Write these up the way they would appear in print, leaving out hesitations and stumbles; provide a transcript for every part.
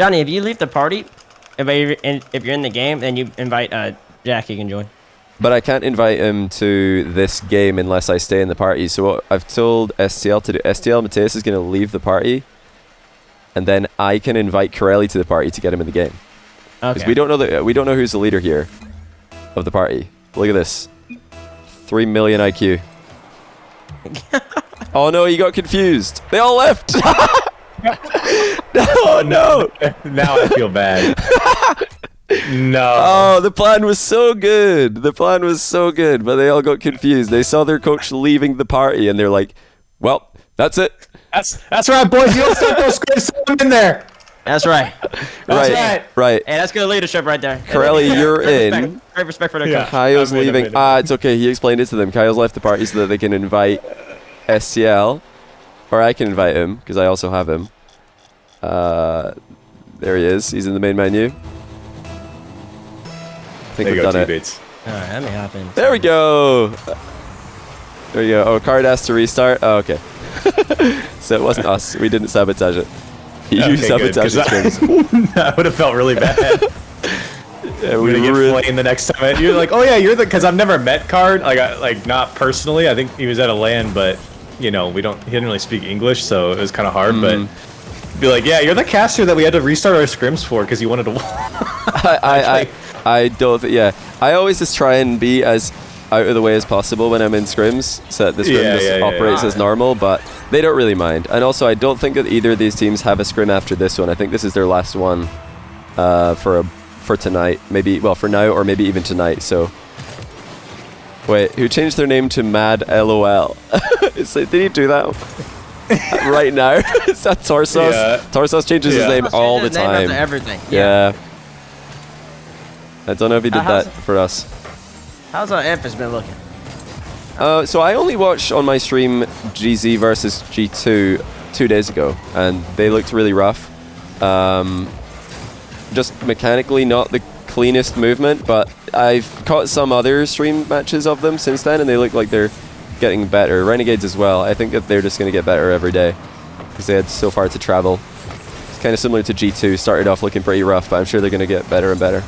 Johnny, if you leave the party, if you're in the game, then you invite Jack, he can join. But I can't invite him to this game unless I stay in the party. So what I've told STL to do, STL Mateus is going to leave the party, and then I can invite Corelli to the party to get him in the game. Because we don't know who's the leader here of the party. Look at this, 3 million IQ. Oh no, he got confused. They all left. No. Now I feel bad. No. Oh, the plan was so good. The plan was so good, but they all got confused. They saw their coach leaving the party, and they're like, "Well, that's it." That's right, boys. You don't start those scrims in there. That's right. Right. Hey, that's good leadership right there. Corelli, you're in. Great respect for their coach. Kaio's leaving. It's okay. He explained it to them. Kaio's left the party so that they can invite STL, or I can invite him because I also have him. There he is. He's in the main menu. I think we've done it. Alright, let me hop in. There we go. There you go. Oh, card has to restart. Oh, okay. So it wasn't us. We didn't sabotage it. You sabotaged the scrims. I would have felt really bad. Yeah, we get flamed the next time. You're like, oh yeah, you're the, because I've never met Card, like not personally. I think he was at a LAN, but you know, he didn't really speak English, so it was kind of hard. But be like, yeah, you're the caster that we had to restart our scrims for because you wanted to. I don't. Yeah, I always just try and be as out of the way as possible when I'm in scrims, so that the scrim just operates as normal. But they don't really mind. And also, I don't think that either of these teams have a scrim after this one. I think this is their last one for tonight. Maybe, well, for now, or maybe even tonight. So, wait, who changed their name to Mad LOL? Did he do that right now? Is that Torsos? Yeah. Torsos changes his name all the time. Name after everything. Yeah. I don't know if he did that for us. How's our Emphas been looking? So I only watched on my stream GZ versus G2 2 days ago, and they looked really rough. Just mechanically not the cleanest movement, but I've caught some other stream matches of them since then, and they look like they're getting better. Renegades as well. I think that they're just going to get better every day because they had so far to travel. It's kind of similar to G2. Started off looking pretty rough, but I'm sure they're going to get better and better.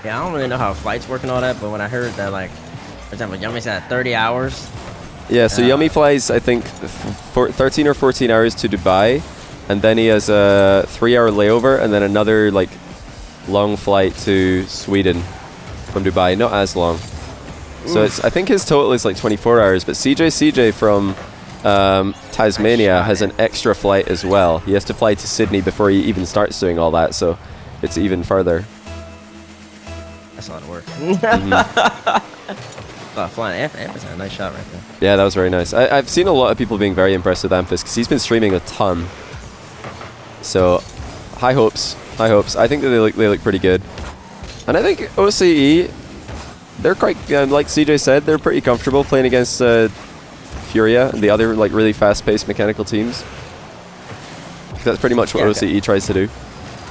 Yeah, I don't really know how flights work and all that, but when I heard that, like, for example, Yummy's at 30 hours. Yeah, so Yummy flies, I think, 13 or 14 hours to Dubai, and then he has a 3-hour layover, and then another, like, long flight to Sweden from Dubai. Not as long. So it's, I think his total is like 24 hours, but CJ from Tasmania has an extra flight as well. He has to fly to Sydney before he even starts doing all that, so it's even further. That's a lot of work. Flying Amphas had a nice shot right there. Yeah, that was very nice. I've seen a lot of people being very impressed with Amphas because he's been streaming a ton. So, high hopes. High hopes. I think that they look pretty good. And I think OCE, they're quite, like CJ said, they're pretty comfortable playing against Furia and the other like really fast-paced mechanical teams. That's pretty much what OCE tries to do.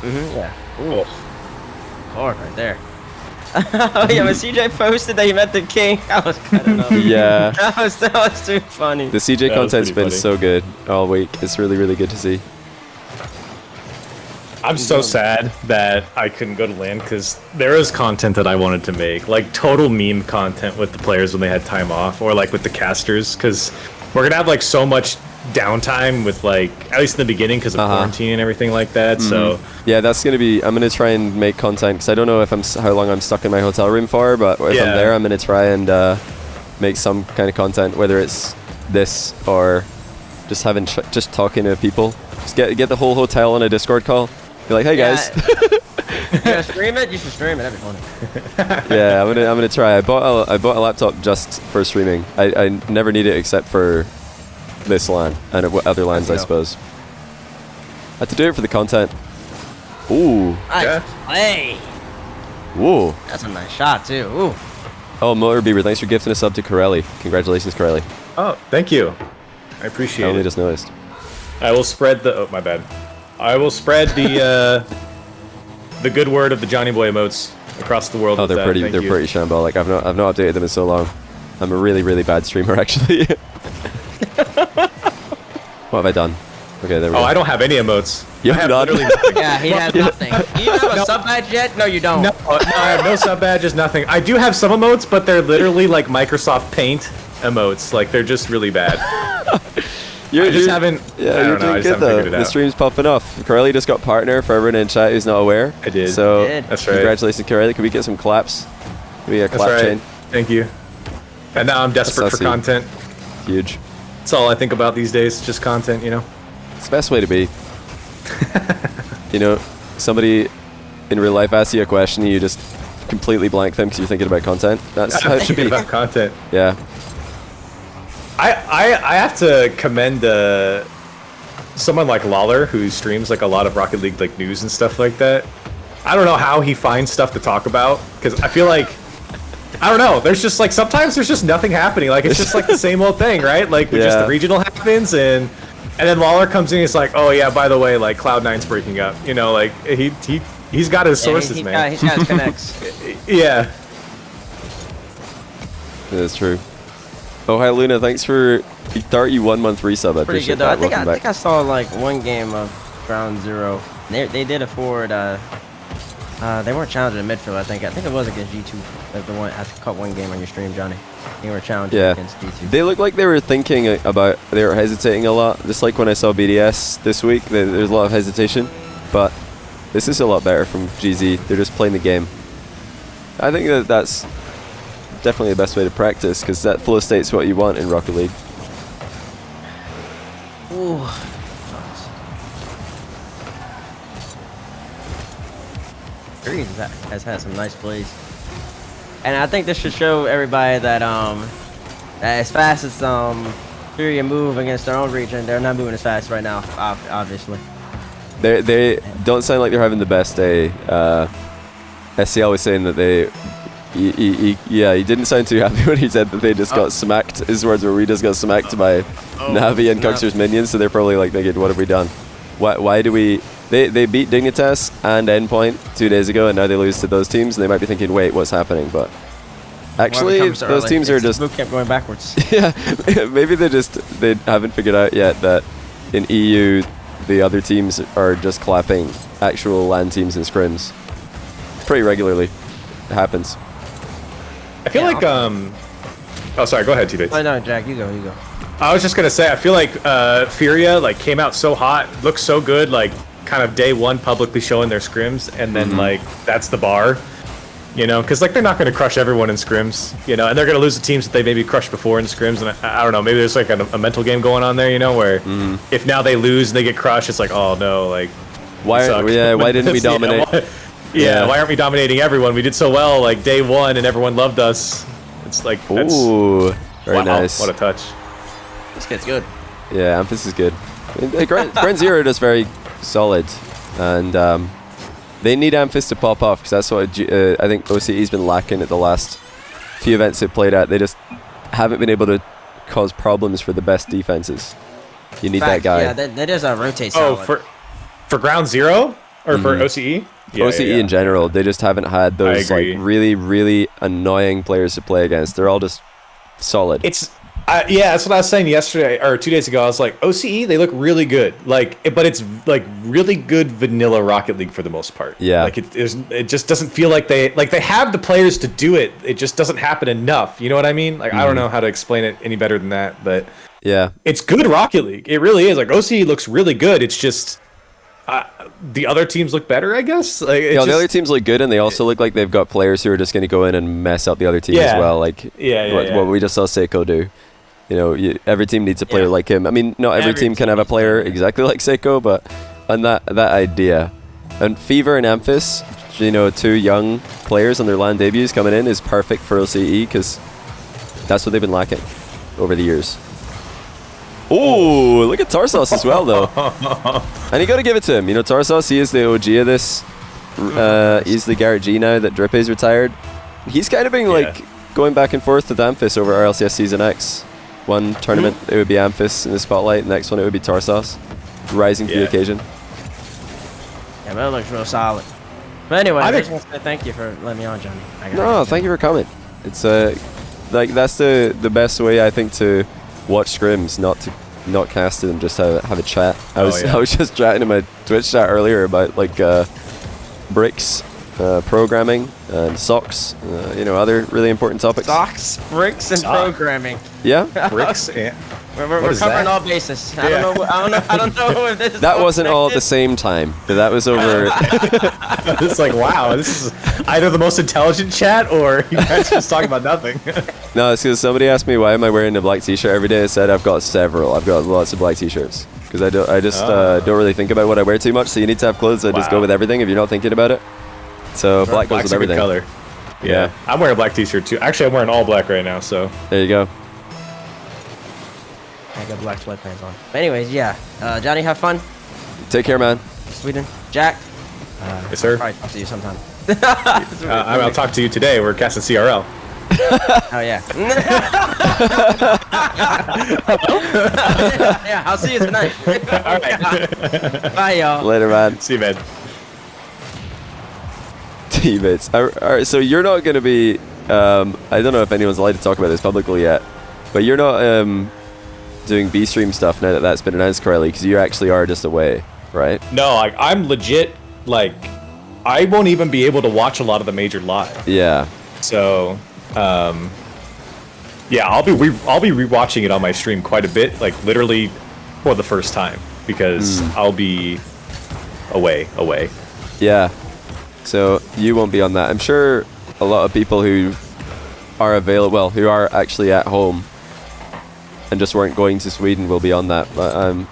Yeah. Ooh. Hard right there. Oh yeah, when CJ posted that he met the king, that was kind of nuts. Yeah. that was too funny. The CJ content's been so good all week. It's really, really good to see. I'm so sad that I couldn't go to LAN because there is content that I wanted to make, like total meme content with the players when they had time off, or like with the casters, because we're gonna have like so much downtime with like, at least in the beginning because of quarantine and everything like that. So yeah, that's gonna be, I'm gonna try and make content because I don't know if how long I'm stuck in my hotel room for, but if I'm there, I'm gonna try and make some kind of content, whether it's this or just having just talking to people. Just get the whole hotel on a Discord call. Be like, hey guys. You gonna stream it? You should stream it every morning. Yeah, I'm gonna try. I bought a laptop just for streaming. I never need it except for this LAN and other LANs, I suppose. I had to do it for the content. Ooh. Nice play. Whoa. That's a nice shot too. Ooh. Oh, Motor Beaver, thanks for gifting a sub to Corelli. Congratulations, Corelli. Oh, thank you. I appreciate it. I only just noticed. I will spread the. Oh, my bad. I will spread the the good word of the Johnny Boy emotes across the world. Oh, they're pretty shambolic. I've not updated them in so long. I'm a really, really bad streamer, actually. What have I done? Okay, there we go. Oh, I don't have any emotes. You I have have none? literally nothing. Yeah, he has nothing. Do you have a sub badge yet? No, you don't. No, I have no sub badges, nothing. I do have some emotes, but they're literally like Microsoft Paint emotes. Like they're just really bad. I just haven't. Yeah, I you're don't know. I doing just good haven't though. figured it The out. stream's popping off. Corelli just got partner for everyone in chat who's not aware. I did. So You did. That's right. congratulations, Corelli. Can we get some claps? Can we get a That's clap right. chain? Thank you. And now I'm desperate for Sassy. content. Huge. That's all I think about these days. Just content, you know. It's the best way to be. You know, somebody in real life asks you a question and you just completely blank them because you're thinking about content. That's how it should be. About content. Yeah. I have to commend someone like Lawler who streams like a lot of Rocket League like news and stuff like that. I don't know how he finds stuff to talk about because I feel like I don't know. There's just like sometimes there's just nothing happening. Like it's just like the same old thing, right? Like just the regional happens and then Lawler comes in. He's like, oh yeah, by the way, like Cloud9's breaking up. You know, like he's got his sources, man. He's got his connects. Yeah. That's true. Oh, hi Luna. Thanks for you 1 month resub. I Pretty appreciate good though. that. I think I saw like one game of Ground Zero. They did afford. They weren't challenging in midfield. I think it was against G2. The one I caught one game on your stream, Johnny. They were challenging against G2. They looked like they were thinking about. They were hesitating a lot. Just like when I saw BDS this week, there's a lot of hesitation. But this is a lot better from GZ. They're just playing the game. I think that's definitely the best way to practice because that flow state's what you want in Rocket League. Ooh. Freeze has had some nice plays, and I think this should show everybody that that as fast as Furia move against their own region, they're not moving as fast right now. Obviously, They don't sound like they're having the best day. SCL was saying that he didn't sound too happy when he said that they just got smacked. His words were, we just got smacked by Navi and Cuxer's minions, so they're probably like thinking, what have we done? Why do we... They beat Dignitas and Endpoint 2 days ago, and now they lose to those teams, and they might be thinking, wait, what's happening? But actually, those teams are just... Boot camp going backwards. Yeah, maybe they haven't figured out yet that in EU, the other teams are just clapping actual LAN teams in scrims. Pretty regularly. It happens. I feel like Oh, sorry. Go ahead, Tbates. Oh no, Jack, you go. I was just gonna say, I feel like Furia like came out so hot, looked so good, like kind of day one publicly showing their scrims, and then like that's the bar, you know, because like they're not gonna crush everyone in scrims, you know, and they're gonna lose the teams that they maybe crushed before in scrims, and I don't know, maybe there's like a mental game going on there, you know, where if now they lose and they get crushed, it's like, oh no, like Why didn't we dominate? Why aren't we dominating everyone? We did so well like day one, and everyone loved us. It's like Ooh, very wow, nice. what a touch. This kid's good. Yeah, Amphis is good. Grand Zero is very solid, and they need Amphis to pop off because that's what I think OCE's been lacking at the last few events they've played at. They just haven't been able to cause problems for the best defenses. You need that guy. Yeah, that is a rotate Oh, solid. for Ground Zero or for OCE? Yeah, OCE in general, they just haven't had those like really, really annoying players to play against. They're all just solid. It's that's what I was saying yesterday or 2 days ago. I was like, OCE, they look really good, like, but it's like really good vanilla Rocket League for the most part. Yeah, like it just doesn't feel like they have the players to do it. It just doesn't happen enough. You know what I mean? Like I don't know how to explain it any better than that, but yeah, it's good Rocket League. It really is. Like OCE looks really good. It's just. The other teams look better, I guess. Like, the other teams look good, and they also look like they've got players who are just going to go in and mess up the other team as well. Like what we just saw Seiko do. You know, every team needs a player like him. I mean, not every team can have a player exactly like Seiko, but on that idea. And Fever and Amphis, you know, two young players on their LAN debuts coming in is perfect for OCE because that's what they've been lacking over the years. Oh, look at Tarsos as well, though. And you got to give it to him. You know, Tarsos, he is the OG of this. He's the Garrett G now that Drippy's retired. He's kind of been like going back and forth with Amphis over RLCS Season X. One tournament, it would be Amphis in the spotlight. Next one, it would be Tarsos, rising to the occasion. Yeah, that looks real solid. But anyway, I just want to say thank you for letting me on, Johnny. No, thank you for coming. It's like that's the best way I think to watch scrims, not to not casted and just have a chat. I was yeah. I was just chatting in my Twitch chat earlier about like bricks, programming, and socks. Other really important topics. Socks, bricks, and programming. Yeah, Bricks. And We're covering all bases. I don't know if this is that wasn't all at the same time, but that was over. It's like, wow, this is either the most intelligent chat or you guys just talking about nothing. No, it's because somebody asked me why am I wearing a black t-shirt every day. I said I've got several. I've got lots of black t-shirts because I don't really think about what I wear too much. So you need to have clothes that just go with everything if you're not thinking about it. So black goes with everything. Black's a good color. Yeah, I'm wearing a black t-shirt too. Actually, I'm wearing all black right now. So there you go. I got black sweatpants on. But anyways, yeah. Johnny, have fun. Take care, man. Sweden. Jack. yes, sir. I'll probably talk to you sometime. I'll talk to you today. We're casting CRL. Oh yeah. Yeah, I'll see you tonight. All right. Bye, y'all. Later, man. See you, man. Tbates. All right, so you're not going to be. I don't know if anyone's allowed to talk about this publicly yet, but you're not doing B-stream stuff now that that's been announced, Corelli, because you actually are just away, right? No, I'm legit. Like, I won't even be able to watch a lot of the major live. Yeah. So, yeah, I'll be rewatching it on my stream quite a bit, like literally for the first time, because I'll be away. Yeah. So you won't be on that. I'm sure a lot of people who are available, who are actually at home and just weren't going to Sweden will be on that. But I'm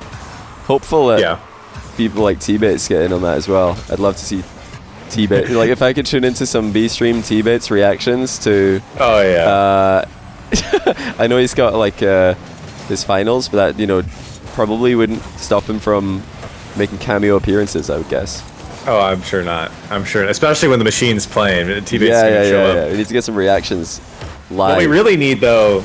hopeful that people like Tbates get in on that as well. I'd love to see Tbates. Like if I could tune into some B-stream Tbates reactions to. Oh yeah. I know he's got like his finals, but that probably wouldn't stop him from making cameo appearances, I would guess. Oh, I'm sure not. I'm sure, especially when the machine's playing. Tbates gonna show up. Yeah. We need to get some reactions live. What we really need, though,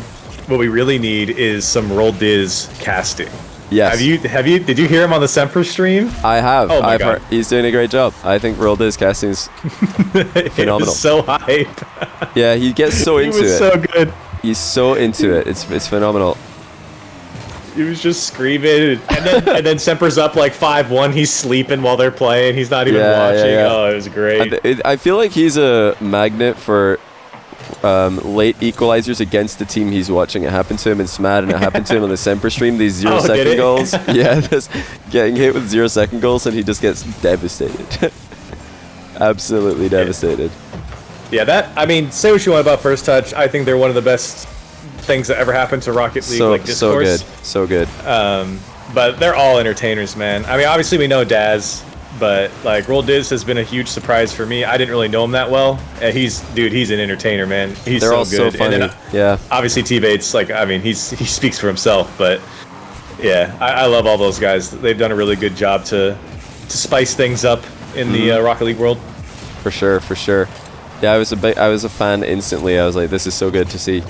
is some Roll Diz casting. Yes. Did you hear him on the Semper stream? I have. Oh my I've God. heard, he's doing a great job. I think Roll Diz casting's phenomenal. It was so hype. Yeah, he gets so into it. He was so good. He's so into it. It's phenomenal. He was just screaming, and then Semper's up like 5-1. He's sleeping while they're playing. He's not even watching. Yeah. Oh, it was great. I feel like he's a magnet for late equalizers against the team he's watching. It happened to him in SMAD, and it happened to him on the Semper stream. These 0-second goals. Yeah, just getting hit with 0-second goals, and he just gets devastated. Absolutely devastated. Yeah, say what you want about First Touch. I think they're one of the best things that ever happened to Rocket League Discourse. So good. But they're all entertainers, man. I mean, obviously we know Daz, but like Roll Diz has been a huge surprise for me. I didn't really know him that well. And he's an entertainer, man. They're so all good. So funny. And then, obviously Tbates, he speaks for himself, but yeah, I love all those guys. They've done a really good job to spice things up in the Rocket League world. For sure. Yeah, I was a fan instantly. I was like, this is so good to see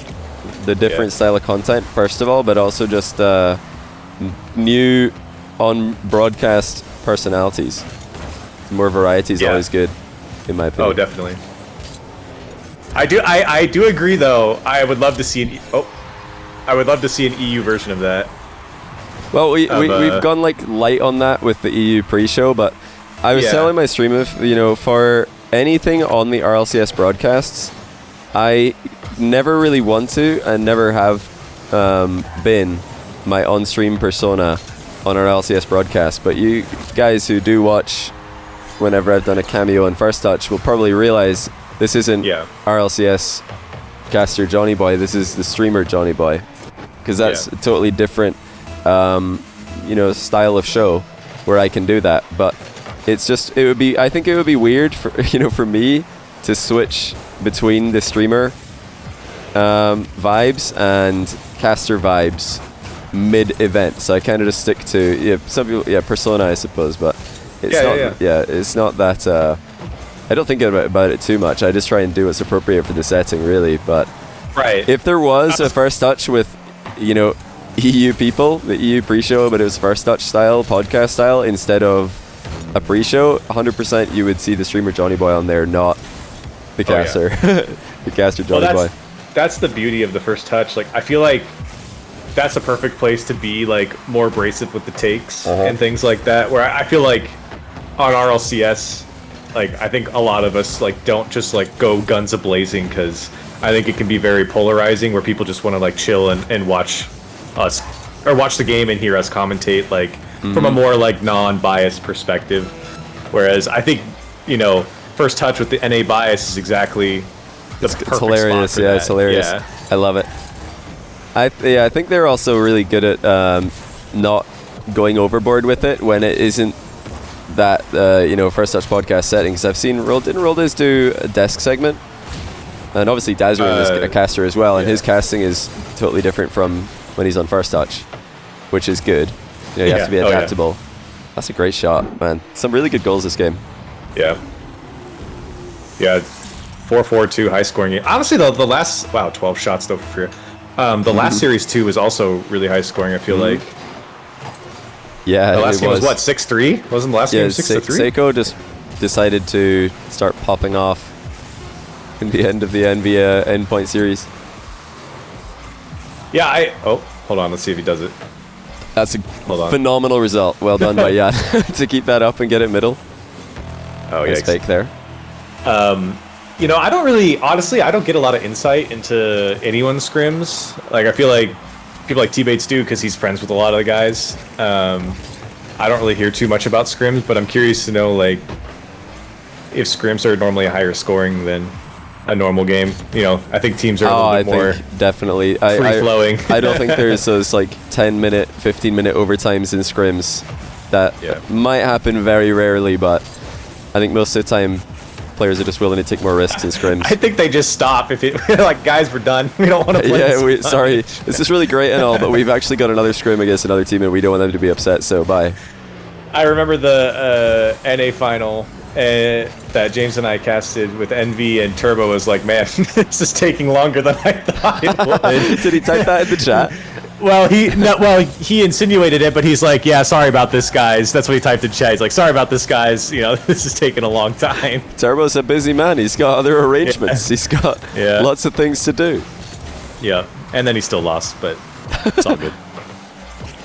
the different style of content, first of all, but also just new on broadcast personalities. More variety is always good, in my opinion. Oh, definitely. I do agree, though. I would love to see an EU version of that. Well, we've gone like light on that with the EU pre-show, but I was telling my stream of for anything on the RLCS broadcasts, I never really want to and never have been my on-stream persona on RLCS broadcast. But you guys who do watch whenever I've done a cameo on First Touch will probably realize this isn't RLCS caster Johnny Boy. This is the streamer Johnny Boy, because that's a totally different style of show where I can do that. But I think it would be weird for me to switch between the streamer vibes and caster vibes mid-event. So I kind of just stick to some people persona, I suppose, but it's not that I don't think about it too much. I just try and do what's appropriate for the setting, really. But if there was a First Touch with EU people, the EU pre-show, but it was First Touch style, podcast style instead of a pre-show, 100% you would see the streamer Johnny Boy on there, not the caster. The caster Johnny Boy. That's the beauty of the First Touch. Like, I feel like that's a perfect place to be like more abrasive with the takes and things like that. Where I feel like on RLCS, like I think a lot of us like don't just like go guns a blazing, because I think it can be very polarizing where people just want to like chill and watch us or watch the game and hear us commentate like from a more like non-biased perspective. Whereas I think, you know, first touch with the NA bias is exactly the perfect it's hilarious. spot for Yeah, that. it's hilarious. Yeah. I love it. I think they're also really good at not going overboard with it when it isn't that you know, first touch podcast settings. I've seen didn't Roldiz do a desk segment, and obviously Dazrin is a caster as well, and his casting is totally different from when he's on first touch, which is good. You know, you have to be adaptable. That's a great shot, man. Some really good goals this game. Yeah. 4-4-2 high scoring game. Honestly, the last 12 shots though for the last series too was also really high scoring. I feel like. Yeah, the last game was what, 6-3? Wasn't the last game 6-3? Seiko just decided to start popping off in the end of the NV endpoint series. Yeah, hold on, let's see if he does it. That's a phenomenal result. Well done by Jan to keep that up and get it middle. Oh, yeah. Nice fake there. You know, I don't get a lot of insight into anyone's scrims. Like, I feel like people like Tbates do because he's friends with a lot of the guys. I don't really hear too much about scrims, but I'm curious to know, like, if scrims are normally higher scoring than a normal game. You know, I think teams are a little bit more definitely free-flowing. I don't think there's those, like, 10-minute, 15-minute overtimes in scrims. That might happen very rarely, but I think most of the time players are just willing to take more risks in scrims. I think they just stop if it like, guys, we're done. We don't want to play. Yeah, sorry. This is really great and all, but we've actually got another scrim against another team, and we don't want them to be upset. So bye. I remember the NA final that James and I casted with Envy, and Turbo was like, "Man, this is taking longer than I thought it would." Did he type that in the chat? Well, he insinuated it, but he's like, "Yeah, sorry about this, guys." That's what he typed in chat. He's like, "Sorry about this, guys. You know, this is taking a long time." Turbo's a busy man. He's got other arrangements. He's got lots of things to do. Yeah, and then he still lost, but it's all good.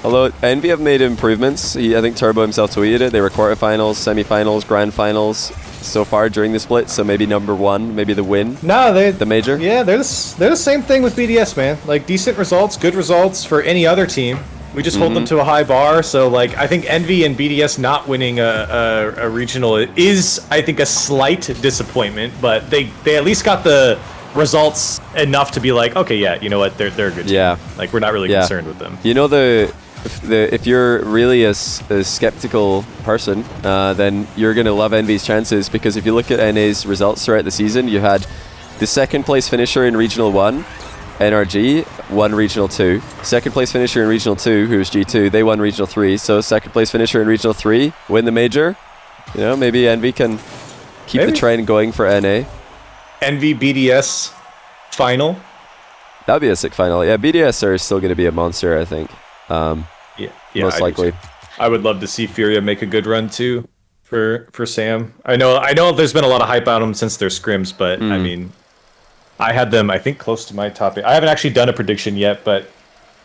Although Envy have made improvements. I think Turbo himself tweeted it. They were quarterfinals, semifinals, grand finals so far during the split. So maybe number one, maybe the win. No, the major. Yeah, they're the same thing with BDS, man. Like, decent results, good results for any other team. We just hold them to a high bar. So, like, I think Envy and BDS not winning a regional is, I think, a slight disappointment. But they at least got the results enough to be like, okay, yeah, you know what, they're a good team. Yeah. Like, we're not really concerned with them. You know, if you're really a skeptical person, then you're going to love Envy's chances, because if you look at NA's results throughout the season, you had the second place finisher in Regional 1, NRG, won Regional 2. Second place finisher in Regional 2, who was G2, they won Regional 3. So second place finisher in Regional 3, win the major. You know, maybe Envy can keep the trend going for NA. Envy BDS final. That would be a sick final. Yeah, BDS are still going to be a monster, I think. Most likely. I would love to see Furia make a good run too for Sam. I know there's been a lot of hype on them since their scrims, but I mean, I had them, I think, close to my top 8. I haven't actually done a prediction yet, but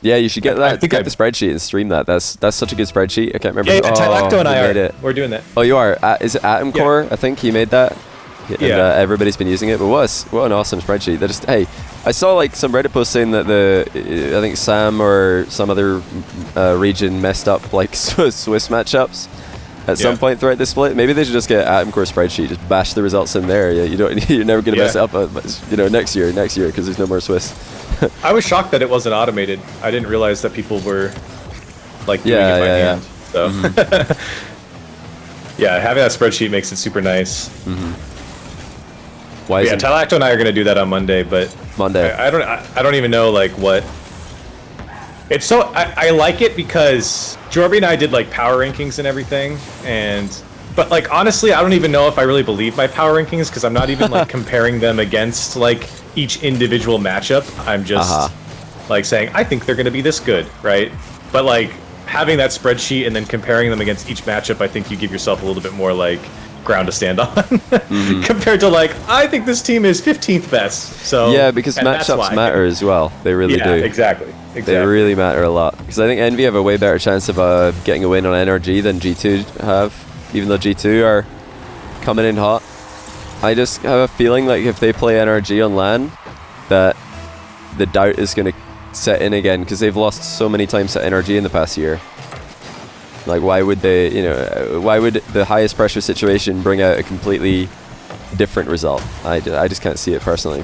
yeah, you should get that. Get the spreadsheet and stream that. That's such a good spreadsheet. I can't remember. Yeah, Tylacto and I we're doing that. Oh, you are? Is it Atom Core? I think he made that. And everybody's been using it. But what an awesome spreadsheet. They just, hey, I saw like some Reddit posts saying that I think Sam or some other region messed up like Swiss matchups at some point throughout the split. Maybe they should just get Atom Core spreadsheet, just bash the results in there. Yeah, you're never gonna mess it up. Next year, because there's no more Swiss. I was shocked that it wasn't automated. I didn't realize that people were like doing it by hand. So yeah, having that spreadsheet makes it super nice. Tylacto and I are going to do that on Monday, but I don't even know like what. It's so I like it because Jorby and I did like power rankings and everything, but like honestly, I don't even know if I really believe my power rankings, because I'm not even like comparing them against like each individual matchup. I'm just like saying I think they're going to be this good, right? But like having that spreadsheet and then comparing them against each matchup, I think you give yourself a little bit more like ground to stand on compared to like I think this team is 15th best. So yeah, because matchups matter as well. They really do. Exactly. They really matter a lot. Because I think Envy have a way better chance of getting a win on NRG than G2 have, even though G2 are coming in hot. I just have a feeling like if they play NRG on LAN, that the doubt is going to set in again because they've lost so many times to NRG in the past year. Like, why would they, why would the highest pressure situation bring out a completely different result? I just can't see it personally.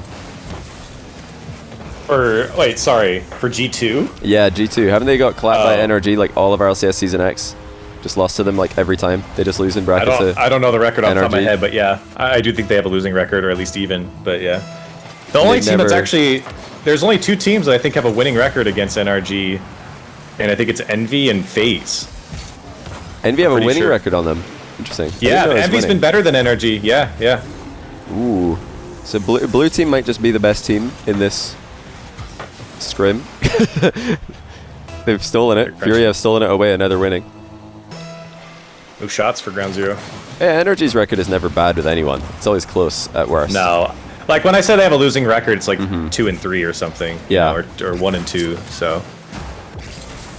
For G2? Yeah, G2. Haven't they got clapped by NRG like all of RLCS Season X? Just lost to them like every time. They just lose in brackets. I don't know the record off the top of my NRG. head, but yeah, I do think they have a losing record, or at least even. But yeah, the only team that's actually, there's only 2 teams that I think have a winning record against NRG, and I think it's Envy and Faze. Envy have a winning record on them. Interesting. Yeah, Envy's been better than NRG. Yeah. Ooh. So blue team might just be the best team in this scrim. They've stolen it. Fury have stolen it away, and now they're winning. No shots for ground zero. Yeah, NRG's record is never bad with anyone. It's always close at worst. No. Like when I say they have a losing record, it's like 2-3 or something. Yeah. Or 1-2, so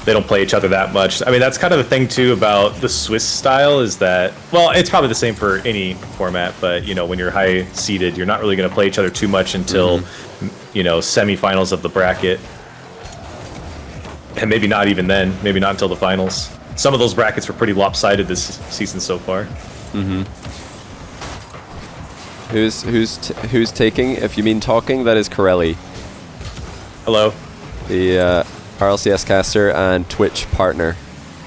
they don't play each other that much. I mean, that's kind of the thing too about the Swiss style is that, well, it's probably the same for any format, but when you're high seeded, you're not really going to play each other too much until semifinals of the bracket. And maybe not even then, maybe not until the finals. Some of those brackets were pretty lopsided this season so far. Who's taking? If you mean talking, that is Corelli. Hello. The RLCS caster and Twitch partner.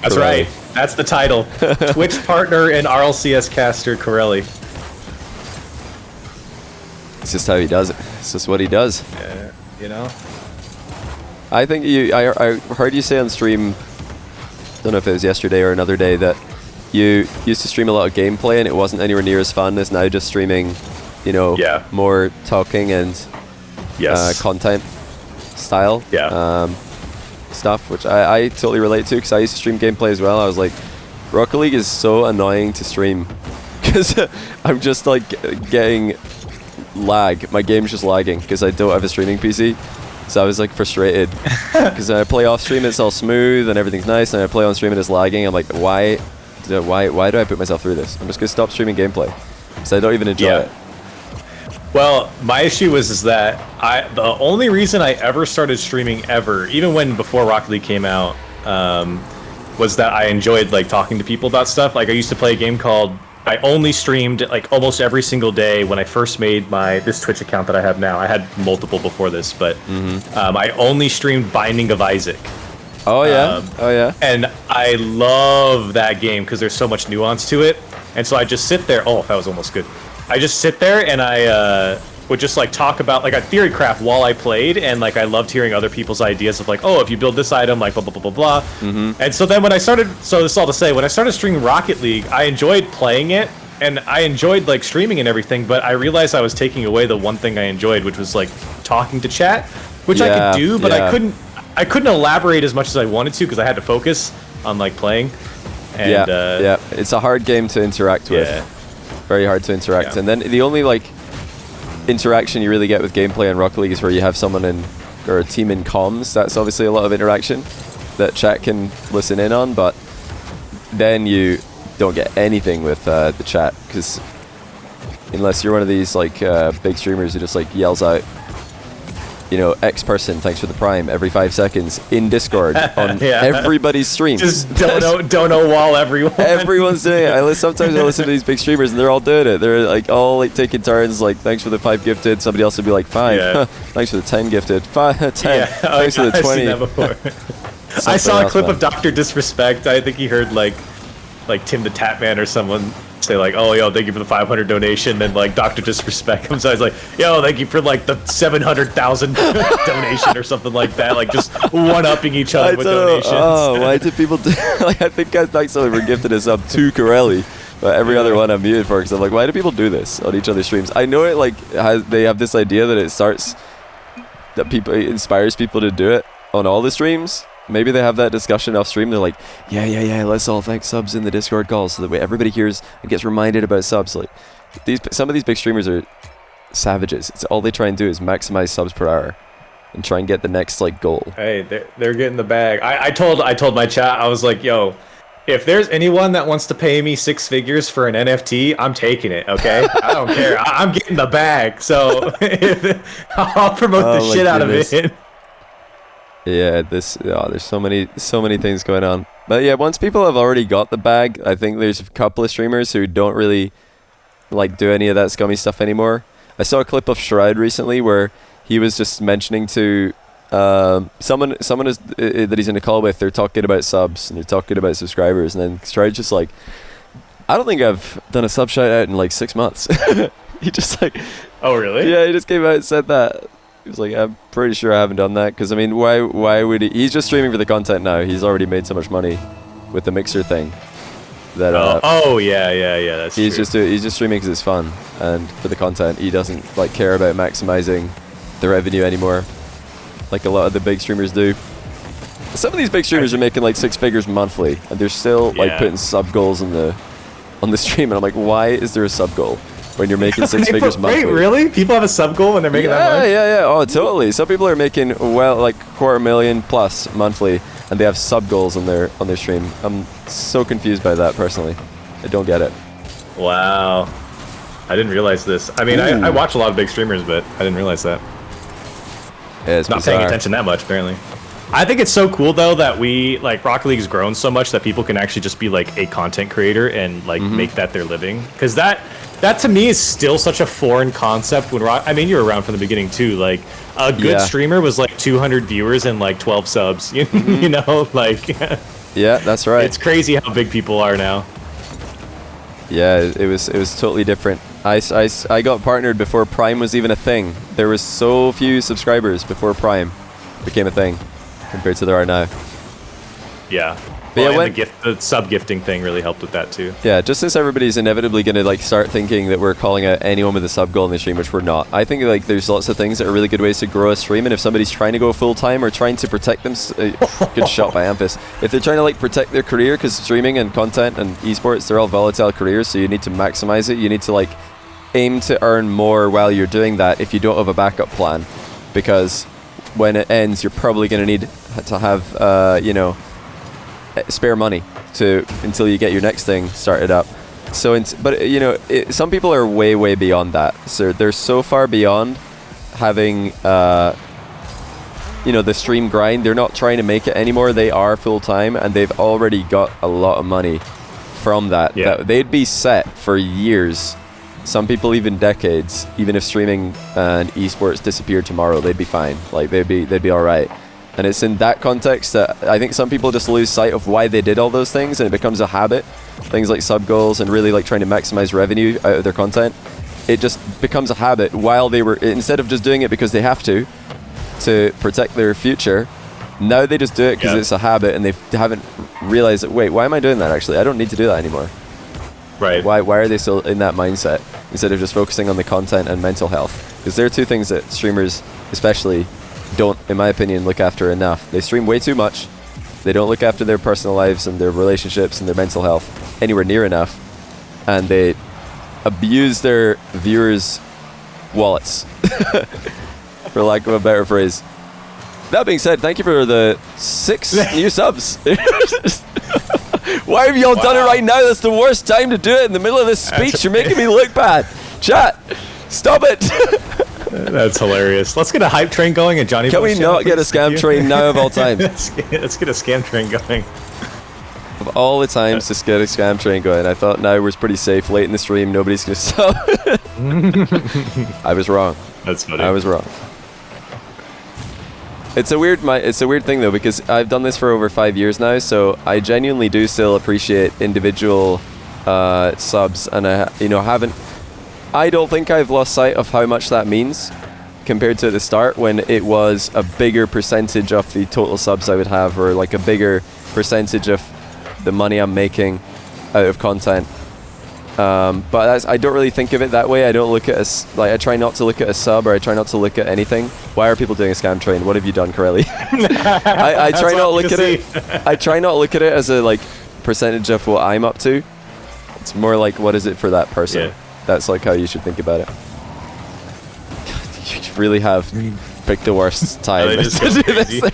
That's Corelli. right. That's the title. Twitch partner and RLCS caster Corelli. It's just how he does it. It's just what he does. I think I heard you say on stream, don't know if it was yesterday or another day, that you used to stream a lot of gameplay and it wasn't anywhere near as fun as now just streaming, more talking and content style stuff, which I totally relate to because I used to stream gameplay as well. I was like, Rocket League is so annoying to stream because I'm just like getting lag. My game's just lagging because I don't have a streaming PC. So I was like frustrated because I play off stream, it's all smooth and everything's nice, and I play on stream and it's lagging. I'm like, why do I put myself through this? I'm just gonna stop streaming gameplay because I don't even enjoy it. Well, my issue is that the only reason I ever started streaming ever, even before Rocket League came out, was that I enjoyed like talking to people about stuff. Like I used to play a game called, I only streamed like almost every single day when I first made this Twitch account that I have now. I had multiple before this, but I only streamed Binding of Isaac. Oh yeah, And I love that game because there's so much nuance to it. And so I just sit there. Oh, that was almost good. I just sit there and I would just like talk about like a theory craft while I played, and like I loved hearing other people's ideas of like, oh, if you build this item, like blah blah blah blah blah. And so then when I started, so this is all to say, when I started streaming Rocket League, I enjoyed playing it and I enjoyed like streaming and everything, but I realized I was taking away the one thing I enjoyed, which was like talking to chat, which I could do, but I couldn't elaborate as much as I wanted to because I had to focus on like playing. And, it's a hard game to interact with. Very hard to interact, and then the only like interaction you really get with gameplay in Rocket League is where you have someone or a team in comms. That's obviously a lot of interaction that chat can listen in on, but then you don't get anything with the chat because unless you're one of these like big streamers who just like yells out, X person, thanks for the prime every 5 seconds in Discord on everybody's streams. Just don't know wall everyone. Everyone's doing it. Sometimes I listen to these big streamers and they're all doing it. They're like all like taking turns, like thanks for the 5 gifted. Somebody else would be like 5. Thanks for the 10 gifted. 10. Thanks for the 20. I've seen that before. I saw a clip of Dr. Disrespect. I think he heard like Tim the Tatman or someone say like, oh, yo, thank you for the 500 donation, and like Dr. Disrespect comes out, he's like, yo, thank you for like the 700,000 donation or something like that, like just one-upping each other with donations. Oh, why did people do like, I think someone gifted us up to Corelli, but every other one I'm muted for because I'm like, why do people do this on each other's streams? I know it like they have this idea that it inspires people to do it on all the streams, maybe they have that discussion off stream. They're like, yeah, let's all thank subs in the Discord calls so that way everybody hears and gets reminded about subs. Like some of these big streamers are savages. It's all they try and do is maximize subs per hour and try and get the next like goal. Hey, they're getting the bag. I told my chat, I was like, yo, if there's anyone that wants to pay me 6 figures for an NFT, I'm taking it, okay? I don't care. I'm getting the bag, so I'll promote the shit out of it. Yeah, there's so many things going on. But yeah, once people have already got the bag, I think there's a couple of streamers who don't really like do any of that scummy stuff anymore. I saw a clip of Shroud recently where he was just mentioning to someone that he's in a call with. They're talking about subs and they're talking about subscribers, and then Shroud's just like, I don't think I've done a sub shout out in like 6 months. He just like, oh really? Yeah, he just came out and said that. He was like, I'm pretty sure I haven't done that, because I mean, why would he? He's just streaming for the content now. He's already made so much money with the mixer thing that yeah, that's he's true. He's just streaming because it's fun and for the content. He doesn't like care about maximizing the revenue anymore like a lot of the big streamers do. Some of these big streamers are making like 6 figures monthly, and they're still like putting sub goals on the stream, and I'm like, why is there a sub goal when you're making 6 figures monthly? Wait, really? People have a sub goal when they're making that much? Yeah. Oh, totally. Some people are making like $250,000 plus monthly, and they have sub goals on their stream. I'm so confused by that personally. I don't get it. Wow, I didn't realize this. I mean, I watch a lot of big streamers, but I didn't realize that. Yeah, it's not bizarre. paying attention that much, apparently. I think it's so cool though that Rocket League's grown so much that people can actually just be like a content creator and like make that their living. Because that to me is still such a foreign concept. I mean, you were around from the beginning too. Like a good streamer was like 200 viewers and like 12 subs. You know, like. Yeah, that's right. It's crazy how big people are now. Yeah, it was totally different. I got partnered before Prime was even a thing. There was so few subscribers before Prime became a thing compared to there are now. Yeah. But well, and the sub gifting thing really helped with that too. Yeah, just since everybody's inevitably going to like start thinking that we're calling out anyone with a sub goal in the stream, which we're not. I think like there's lots of things that are really good ways to grow a stream, and if somebody's trying to go full time or trying to protect them, good shot by Amphis. If they're trying to like protect their career, because streaming and content and esports, they're all volatile careers, so you need to maximize it. You need to like aim to earn more while you're doing that if you don't have a backup plan, because when it ends, you're probably going to need to have spare money until you get your next thing started up. So some people are way beyond that, so they're so far beyond having the stream grind. They're not trying to make it anymore. They are full-time, and they've already got a lot of money from that. That they'd be set for years, some people even decades. Even if streaming and esports disappeared tomorrow, they'd be fine. Like they'd be all right. And it's in that context that I think some people just lose sight of why they did all those things, and it becomes a habit. Things like sub goals and really like trying to maximize revenue out of their content. It just becomes a habit while they were, instead of just doing it because they have to protect their future, now they just do it because it's a habit, and they haven't realized that, wait, why am I doing that actually? I don't need to do that anymore. Right. Why are they still in that mindset instead of just focusing on the content and mental health? Because there are two things that streamers especially don't, in my opinion, look after enough. They stream way too much. They don't look after their personal lives and their relationships and their mental health anywhere near enough, and they abuse their viewers' wallets, for lack of a better phrase. That being said, thank you for the 6 new subs. Why have y'all done it right now? That's the worst time to do it, in the middle of this speech. You're making me look bad. Chat, stop it. That's hilarious. Let's get a hype train going, and Johnny. Can we not get a scam train now of all time? Let's get a scam train going. Of all the times to get a scam train going, I thought now we're pretty safe. Late in the stream, nobody's gonna stop. I was wrong. That's funny. I was wrong. It's a weird thing though, because I've done this for over 5 years now, so I genuinely do still appreciate individual subs, and I don't think I've lost sight of how much that means compared to the start, when it was a bigger percentage of the total subs I would have, or like a bigger percentage of the money I'm making out of content. But I don't really think of it that way. I don't look at I try not to look at a sub, or I try not to look at anything. Why are people doing a scam train? What have you done, Corelli? I try not to look at it. I try not to look at it as a like percentage of what I'm up to. It's more like, what is it for that person? Yeah. That's like how you should think about it. You really have picked the worst time to do this thing.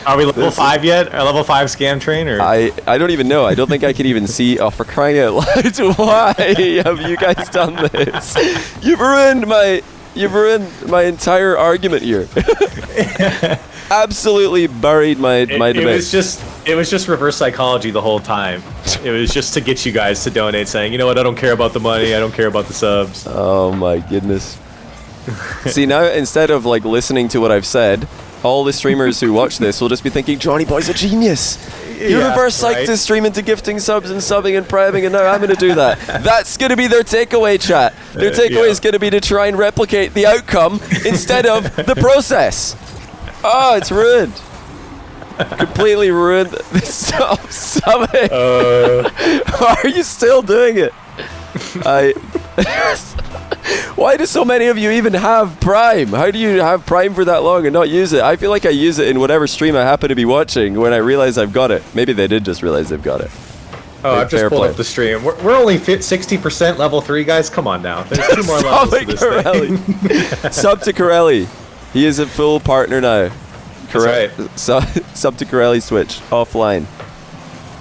Are we level 5 yet? Are level 5 scam train? Or? I don't even know. I don't think I can even see. Oh, for crying out loud! Why have you guys done this? You've ruined my entire argument here. Absolutely buried my debate. It was just reverse psychology the whole time. It was just to get you guys to donate, saying, you know what, I don't care about the money, I don't care about the subs. Oh my goodness. See, now instead of like listening to what I've said, all the streamers who watch this will just be thinking, Johnny Boy's a genius. You reverse psyched his stream into gifting subs and subbing and priming, and now I'm going to do that. That's going to be their takeaway, chat. Their takeaway is going to be to try and replicate the outcome instead of the process. Oh, it's ruined. Completely ruined. Stop subbing. Why are you still doing it? Why do so many of you even have Prime? How do you have Prime for that long and not use it? I feel like I use it in whatever stream I happen to be watching when I realize I've got it. Maybe they did just realize they've got it. Oh, I've just pulled up the stream. We're only 60% level 3, guys. Come on now. There's 2 more levels to this thing. Sub to Corelli. He is a full partner now. Correct. Sub to Corelli's Twitch offline.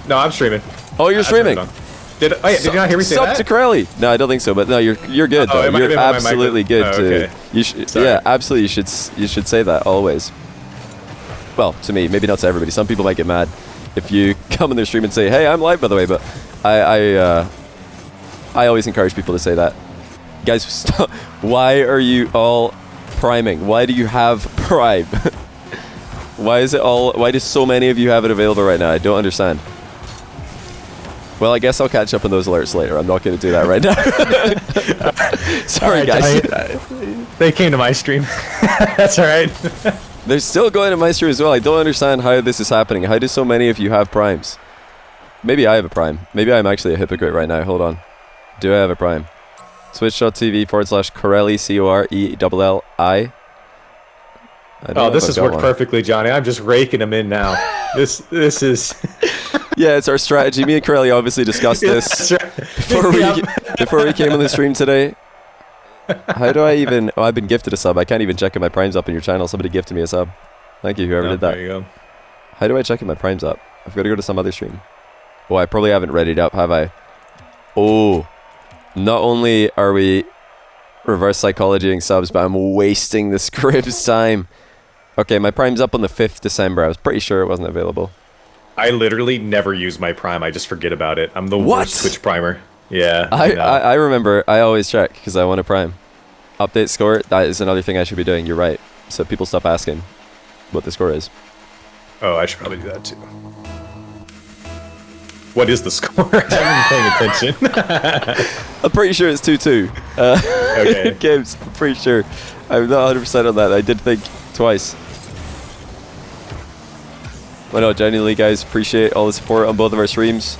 No, I'm streaming. Oh, you're streaming. Did you not hear me say that? Sub to Corelli. No, I don't think so. But no, you're good. Oh, you're absolutely good. Okay. Yeah, absolutely. You should say that always. Well, to me, maybe not to everybody. Some people might get mad if you come in their stream and say, "Hey, I'm live, by the way." But I always encourage people to say that. Guys, stop. Why are you all priming? Why do you have Prime? Why do so many of you have it available right now? I don't understand. Well, I guess I'll catch up on those alerts later. I'm not going to do that right now. Sorry, guys. They came to my stream. That's all right. They're still going to my stream as well. I don't understand how this is happening. How do so many of you have Primes? Maybe I have a Prime. Maybe I'm actually a hypocrite right now. Hold on. Do I have a Prime? Twitch.tv/Corelli, Corelli. Oh, this has worked perfectly, Johnny. I'm just raking them in now. This is... Yeah, it's our strategy. Me and Corelli obviously discussed this before we came on the stream today. How do I even... Oh, I've been gifted a sub. I can't even check if my Prime's up in your channel. Somebody gifted me a sub. Thank you, whoever did that. There you go. How do I check if my Prime's up? I've got to go to some other stream. Oh, I probably haven't readied up, have I? Oh, not only are we reverse psychologying subs, but I'm wasting the Scrims time. Okay, my Prime's up on the 5th December. I was pretty sure it wasn't available. I literally never use my Prime. I just forget about it. I'm the worst Twitch primer. Yeah. I remember. I always check because I want a Prime. Update score. That is another thing I should be doing. You're right. So people stop asking what the score is. Oh, I should probably do that too. What is the score? I haven't been paying attention. I'm pretty sure it's 2-2. Okay. Games. I'm pretty sure. I'm not 100% on that. I did think twice. Well, no, genuinely, guys, appreciate all the support on both of our streams.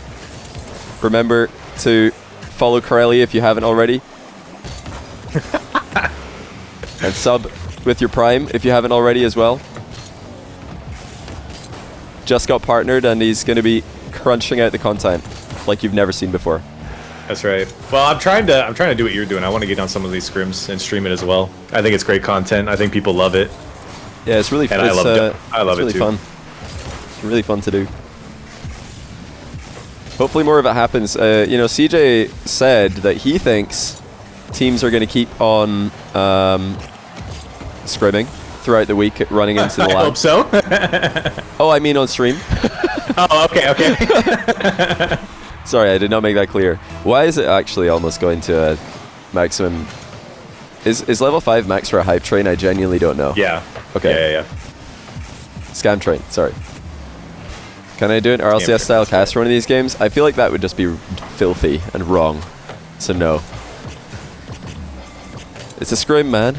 Remember to follow Corelli if you haven't already. And sub with your Prime if you haven't already as well. Just got partnered and he's going to be crunching out the content like you've never seen before. That's right. Well, I'm trying to do what you're doing. I want to get on some of these scrims and stream it as well. I think it's great content. I think people love it. Yeah, it's really fun. And I love it really too. Fun. It's really fun to do. Hopefully more of it happens. You know, CJ said that he thinks teams are going to keep on scrimming throughout the week, running into the lab. I hope so. Oh, I mean on stream. Oh, okay. Sorry, I did not make that clear. Why is it actually almost going to a maximum? Is level 5 max for a hype train? I genuinely don't know. Yeah. Okay. Yeah. Scam train, sorry. Can I do an RLCS style cast for one of these games? I feel like that would just be filthy and wrong. So no. It's a scrim, man.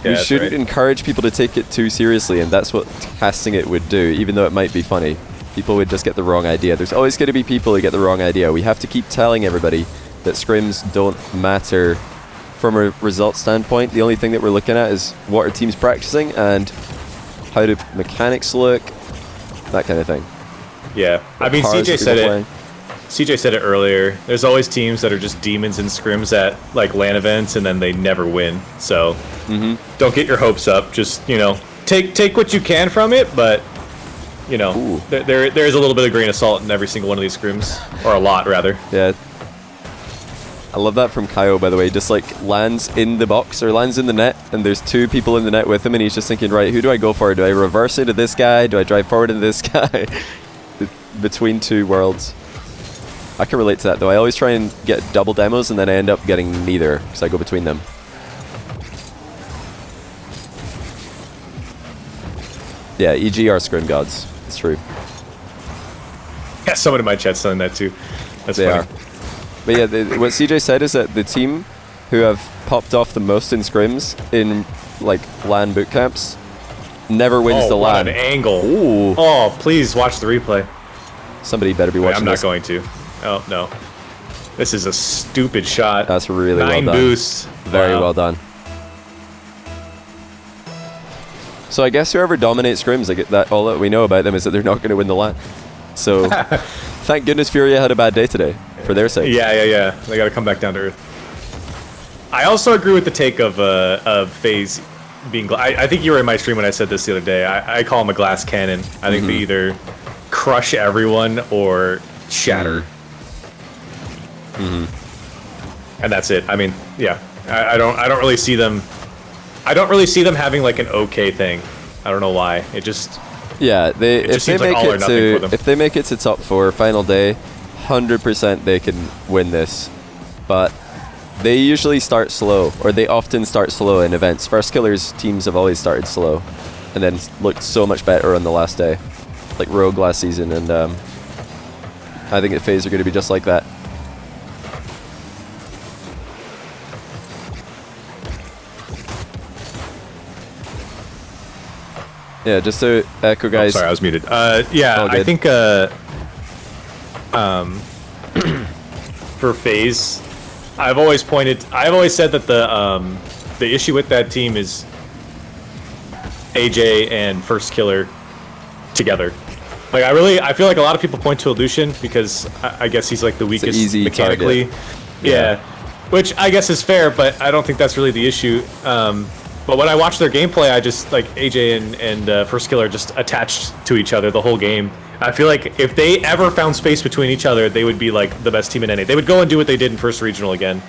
Yeah, we shouldn't encourage people to take it too seriously, and that's what casting it would do, even though it might be funny. people would just get the wrong idea. There's always going to be people who get the wrong idea. We have to keep telling everybody that scrims don't matter from a result standpoint. The only thing that we're looking at is what are teams practicing and how do mechanics look, that kind of thing. Yeah, I mean, CJ said it earlier. There's always teams that are just demons in scrims at like LAN events, and then they never win. So don't get your hopes up. Just, you know, take what you can from it, but you know, there is a little bit of grain of salt in every single one of these scrims, or a lot rather. Yeah. I love that from Kyo, by the way. He just like lands in the box or lands in the net, and there's two people in the net with him, and he's just thinking, right, who do I go for? Do I reverse into this guy? Do I drive forward into this guy? Between two worlds. I can relate to that though. I always try and get double demos, and then I end up getting neither because I go between them. Yeah, EG are scrim gods. It's true. Yeah, someone in my chat's saying that too. That's they funny. are. But yeah, what CJ said is that the team who have popped off the most in scrims in like LAN boot camps never wins the LAN. What an angle. Ooh. Oh, please watch the replay. Somebody better be watching I'm not this. going to. Oh, no. This is a stupid shot. That's really well done. 9 boosts. Very well done. So I guess whoever dominates scrims, like that, all that we know about them is that they're not going to win the LAN. So thank goodness Furia had a bad day today, for their sake. Yeah. They got to come back down to earth. I also agree with the take of Faze being... I think you were in my stream when I said this the other day. I call him a glass cannon. I think they either crush everyone or shatter. And that's it. I mean, yeah. I don't really see them... I don't really see them having like an okay thing. I don't know why. It just... Yeah, if they make it to top 4 final day, 100% they can win this. But they usually start slow, or they often start slow in events. First Killers teams have always started slow, and then looked so much better on the last day, like Rogue last season. And I think at FaZe are going to be just like that. Yeah, just to echo, guys. Oh, sorry, I was muted. Yeah, I think for FaZe, I've always said that the issue with that team is AJ and First Killer together. Like I feel like a lot of people point to Illusion because I guess he's like the weakest mechanically. Yeah, which I guess is fair, but I don't think that's really the issue. But when I watch their gameplay, I just like AJ and First Killer just attached to each other the whole game. I feel like if they ever found space between each other, they would be like the best team in NA. They would go and do what they did in First Regional again,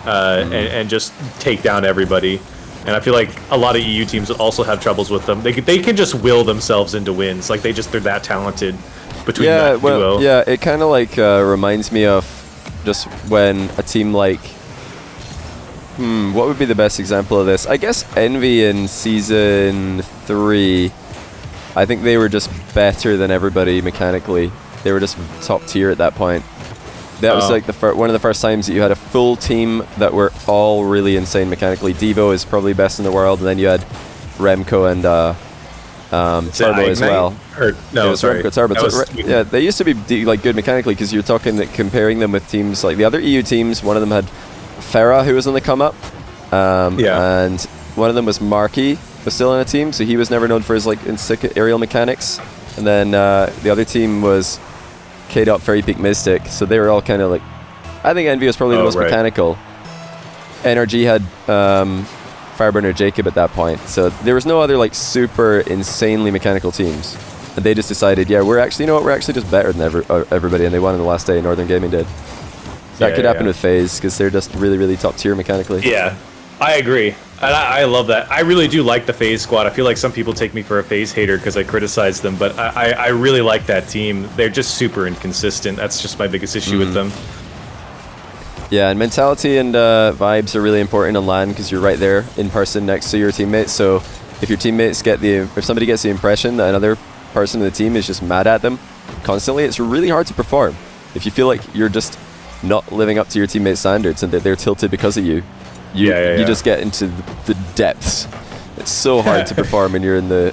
and just take down everybody. And I feel like a lot of EU teams also have troubles with them. They can just will themselves into wins. Like they're that talented between that duo. Yeah, it kind of like reminds me of just when a team like. What would be the best example of this? I guess Envy in Season 3, I think they were just better than everybody mechanically. They were just top tier at that point. That was like one of the first times that you had a full team that were all really insane mechanically. Devo is probably best in the world, and then you had Remco and Turbo as well. Sorry. Turbo. Yeah, they used to be like good mechanically because you're talking that comparing them with teams like the other EU teams. One of them had Farah, who was on the come up, and one of them was Marky, was still on a team, so he was never known for his like sick aerial mechanics. And then the other team was K-Dot, Fairy Peak, Mystic, so they were all kind of like, I think Envy was probably the most mechanical. NRG had Fireburner Jacob at that point, so there was no other like super insanely mechanical teams. And they just decided, yeah, we're actually just better than everybody, and they won on the last day. Northern Gaming did. That could happen with FaZe because they're just really, really top tier mechanically. Yeah, I agree. And I love that. I really do like the FaZe squad. I feel like some people take me for a FaZe hater because I criticize them, but I really like that team. They're just super inconsistent. That's just my biggest issue with them. Yeah, and mentality and vibes are really important on LAN because you're right there in person next to your teammates. So if your teammates if somebody gets the impression that another person in the team is just mad at them constantly, it's really hard to perform. If you feel like you're just not living up to your teammates' standards and that they're tilted because of you, you just get into the depths. It's so hard to perform when you're in the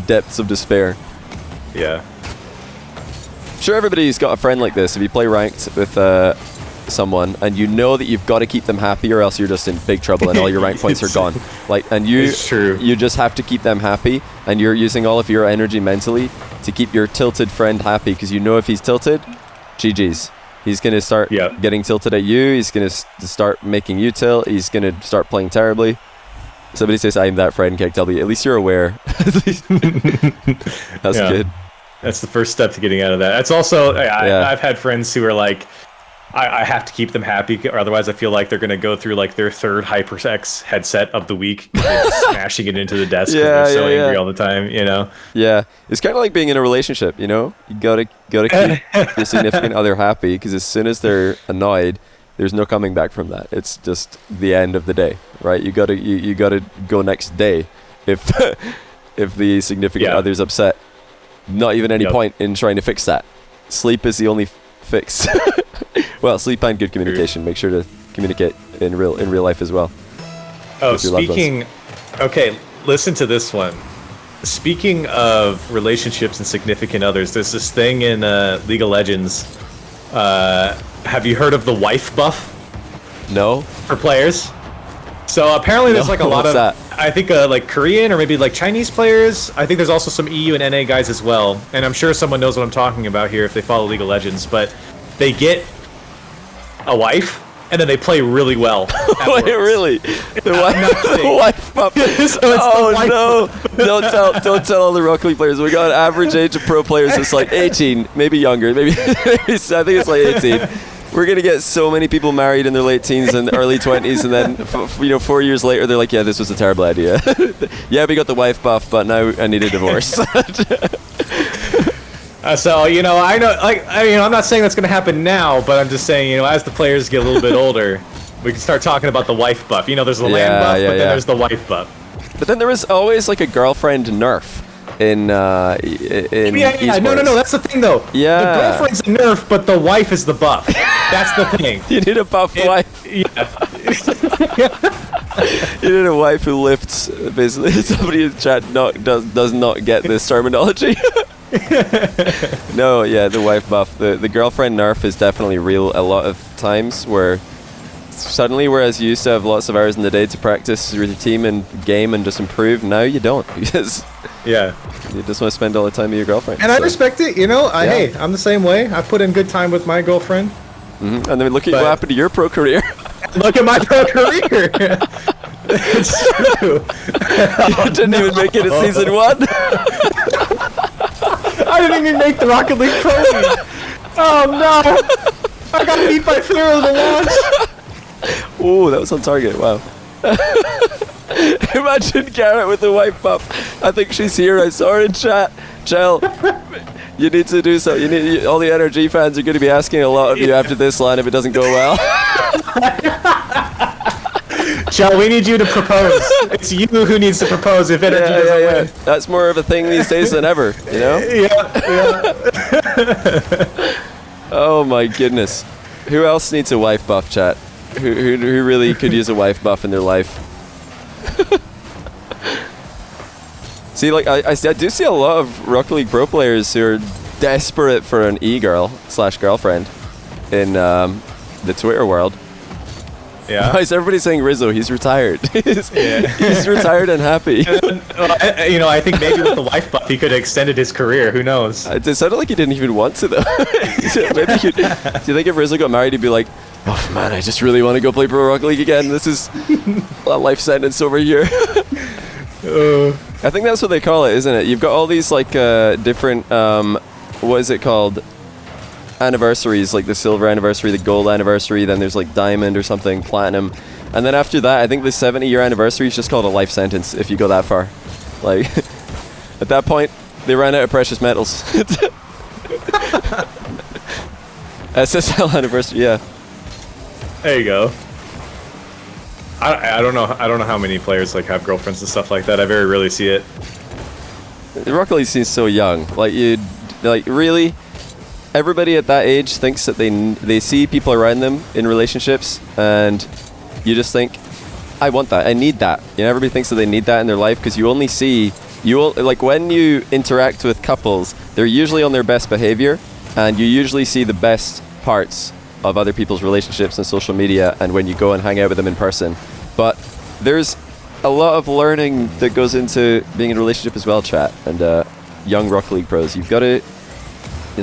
depths of despair. Yeah. sure everybody's got a friend like this. If you play ranked with someone and you know that you've got to keep them happy or else you're just in big trouble and all your rank points are gone. Like, and you just have to keep them happy, and you're using all of your energy mentally to keep your tilted friend happy, because you know if he's tilted, GG's. He's going to start getting tilted at you. He's going to start making you tilt. He's going to start playing terribly. Somebody says, I'm that friend, KW. At least you're aware. That's good. That's the first step to getting out of that. It's also, I've had friends who are like, I have to keep them happy, or otherwise I feel like they're going to go through like their third HyperX headset of the week, smashing it into the desk because they're so angry all the time, you know? Yeah. It's kind of like being in a relationship, you know? You gotta keep your significant other happy, because as soon as they're annoyed, there's no coming back from that. It's just the end of the day, right? You gotta go next day if the significant other's upset. Not even any point in trying to fix that. Sleep is the only fix. Well, sleep and good communication. Make sure to communicate in real life as well. Oh, speaking... Okay, listen to this one. Speaking of relationships and significant others, there's this thing in League of Legends. Have you heard of the wife buff? No. For players? So apparently there's like a lot of... that? I think like Korean or maybe like Chinese players. I think there's also some EU and NA guys as well. And I'm sure someone knows what I'm talking about here if they follow League of Legends. But they get a wife, and then they play really well. Wait, really? The wife buff. So no! Don't tell all the Rocket League players. We got an average age of pro players that's like 18, maybe younger. Maybe I think it's like 18. We're gonna get so many people married in their late teens and early 20s, and then 4 years later they're like, yeah, this was a terrible idea. Yeah, we got the wife buff, but now I need a divorce. So I know, I'm not saying that's gonna happen now, but I'm just saying, as the players get a little bit older, we can start talking about the wife buff. There's the land buff, but then there's the wife buff. But then there was always like a girlfriend nerf in esports. No, that's the thing though. Yeah, the girlfriend's a nerf, but the wife is the buff. That's the thing. You need a buff wife. Yeah. You need a wife who lifts. Basically, somebody in chat does not get this terminology. No, yeah, the wife buff. The girlfriend nerf is definitely real a lot of times, where suddenly, whereas you used to have lots of hours in the day to practice with your team and game and just improve, now you don't, because you just want to spend all the time with your girlfriend. And I respect it, hey, I'm the same way. I put in good time with my girlfriend. Mm-hmm. And then look at what happened to your pro career. Look at my pro career. It's true. You didn't even make it to season 1. I didn't even make the Rocket League Pro League. Oh no! I got beat by Pharaoh the launch. Oh, that was on target. Wow. Imagine Garrett with the white buff. I think she's here. I saw her in chat. Chell, you need to do so. All the NRG fans are going to be asking a lot of you after this line if it doesn't go well. Chell, we need you to propose. It's you who needs to propose if NRG doesn't win. That's more of a thing these days than ever, Yeah. Oh my goodness. Who else needs a wife buff, chat? Who really could use a wife buff in their life? See, like, I do see a lot of Rocket League Pro players who are desperate for an e-girl/girlfriend in the Twitter world. Yeah. Why is everybody saying Rizzo? He's retired. He's retired and happy. I think maybe with the wife buff, he could have extended his career. Who knows? It sounded like he didn't even want to, though. Maybe do you think if Rizzo got married, he'd be like, oh man, I just really want to go play Pro Rocket League again. This is a life sentence over here. I think that's what they call it, isn't it? You've got all these like different, what is it called? Anniversaries, like the silver anniversary, the gold anniversary, then there's like diamond or something, platinum, and then after that I think the 70-year anniversary is just called a life sentence if you go that far. Like at that point they ran out of precious metals. SSL anniversary, yeah. There you go. I don't know how many players like have girlfriends and stuff like that. I very rarely see it. Rocket League seems so young. Like really everybody at that age thinks that they see people around them in relationships, and you just think, I want that, I need that. Everybody thinks that they need that in their life, because like when you interact with couples, they're usually on their best behavior, and you usually see the best parts of other people's relationships on social media and when you go and hang out with them in person. But there's a lot of learning that goes into being in a relationship as well, chat, and young Rocket League pros. You've got to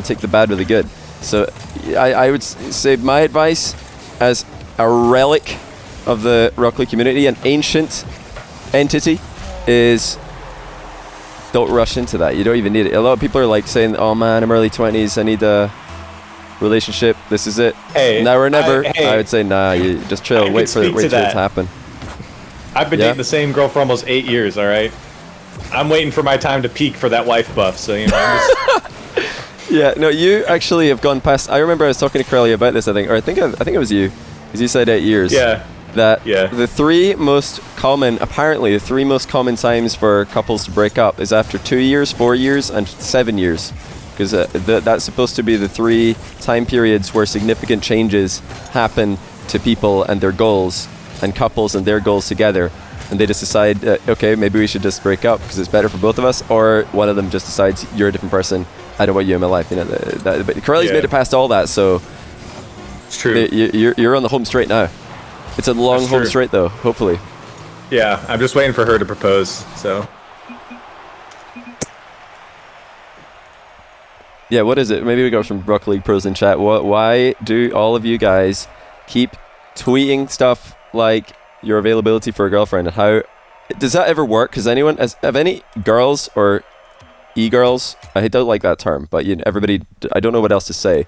take the bad with the good. So I would say my advice as a relic of the Rocket League community, an ancient entity, is don't rush into that. You don't even need it. A lot of people are like saying, oh man, I'm early 20s, I need a relationship, this is it. Hey, now or never. I would say nah, you just chill, wait for it to happen. I've been dating the same girl for almost 8 years, alright? I'm waiting for my time to peak for that wife buff, so you know, I'm just... Yeah, no, you actually have gone past. I remember I was talking to Corelli about this, I think it was you, because you said 8 years. Yeah. The three most common times for couples to break up is after 2 years, 4 years, and 7 years. Because that's supposed to be the 3 time periods where significant changes happen to people and their goals, and couples and their goals together. And they just decide, okay, maybe we should just break up because it's better for both of us, or one of them just decides, you're a different person, I don't want you in my life. You know, but Corelli's made it past all that, so it's true. You're on the home straight now. It's a long home straight, though, hopefully. Yeah, I'm just waiting for her to propose, so... Yeah, what is it? Maybe we go from Rocket League pros in chat. Why do all of you guys keep tweeting stuff like your availability for a girlfriend? And how... Does that ever work? Because have any girls or e-girls... I don't like that term, but everybody... I don't know what else to say.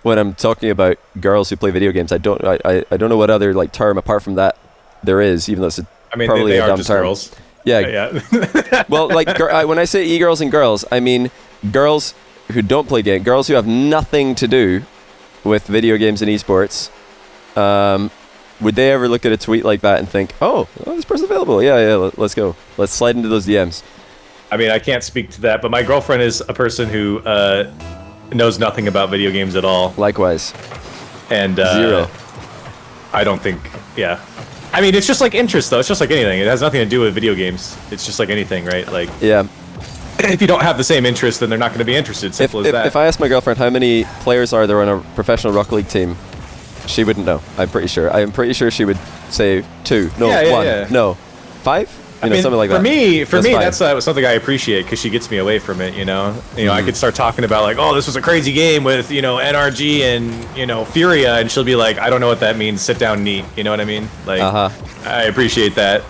When I'm talking about girls who play video games, I don't know what other like term apart from that there is, even though it's probably a dumb term. Girls. Yeah. Well, like when I say e-girls and girls, I mean girls who don't play games, girls who have nothing to do with video games and esports. Would they ever look at a tweet like that and think, oh, this person's available? Yeah, let's go. Let's slide into those DMs. I mean, I can't speak to that, but my girlfriend is a person who knows nothing about video games at all. Likewise. And zero. I don't think, I mean, it's just like interest, though. It's just like anything. It has nothing to do with video games. It's just like anything, right? Like, yeah. If you don't have the same interest, then they're not going to be interested. Simple as that. If I asked my girlfriend how many players are there on a professional Rocket League team, she wouldn't know. I'm pretty sure she would say 2. No, 1. No, 5. I mean, something like that. For me, that's something I appreciate because she gets me away from it. You know, I could start talking about like, oh, this was a crazy game with NRG and Furia, and she'll be like, I don't know what that means. Sit down and eat. You know what I mean? Like, I appreciate that.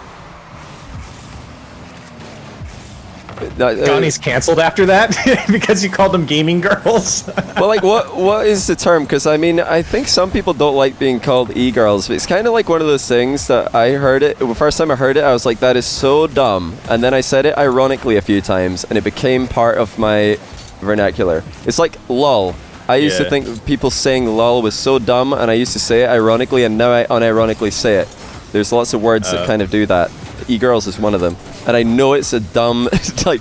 Johnny's canceled after that because you called them gaming girls. Well, like, what is the term? Because I mean, I think some people don't like being called e-girls. It's kind of like one of those things that I heard it. The first time I heard it, I was like, that is so dumb. And then I said it ironically a few times, and it became part of my vernacular. It's like lol. I used to think people saying lol was so dumb, and I used to say it ironically, and now I unironically say it. There's lots of words that kind of do that. E-girls is one of them. And I know it's a dumb like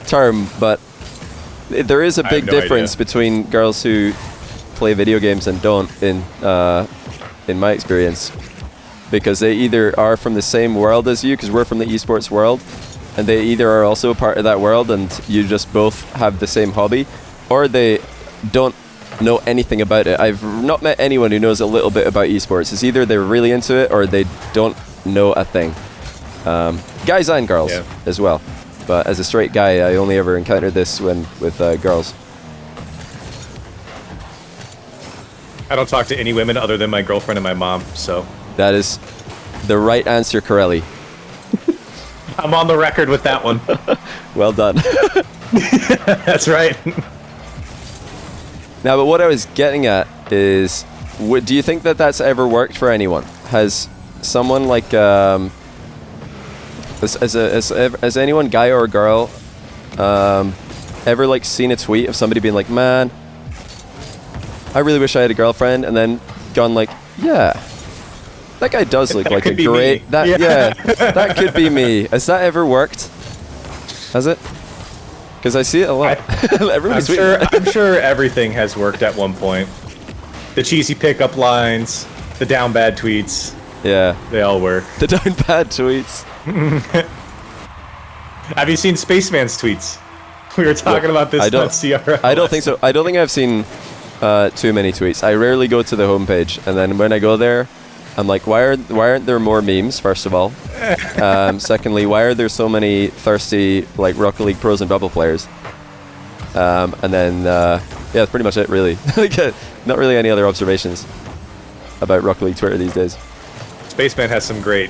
term, but there is a big difference between girls who play video games and don't in my experience, because they either are from the same world as you, because we're from the esports world, and they either are also a part of that world and you just both have the same hobby, or they don't know anything about it. I've not met anyone who knows a little bit about esports. It's either they're really into it or they don't know a thing. Guys and girls as well, but as a straight guy, I only ever encountered this with girls. I don't talk to any women other than my girlfriend and my mom, so that is the right answer, Corelli. I'm on the record with that one. Well done. That's right. Now, but what I was getting at is, do you think that that's ever worked for anyone? Has someone like has anyone, guy or girl, ever like seen a tweet of somebody being like, man, I really wish I had a girlfriend, and then gone like, yeah, that guy does look like a great, that could be me. Has that ever worked? Has it? Because I see it a lot. I'm sure everything has worked at one point. The cheesy pickup lines, the down bad tweets. Yeah. They all work. The down bad tweets. Have you seen Spaceman's tweets? We were talking about this on CRLS. I don't think so. I don't think I've seen too many tweets. I rarely go to the homepage, and then when I go there, I'm like, why aren't there more memes? First of all, secondly, why are there so many thirsty like Rocket League pros and bubble players? And then that's pretty much it, really. Not really any other observations about Rocket League Twitter these days. Spaceman has some great.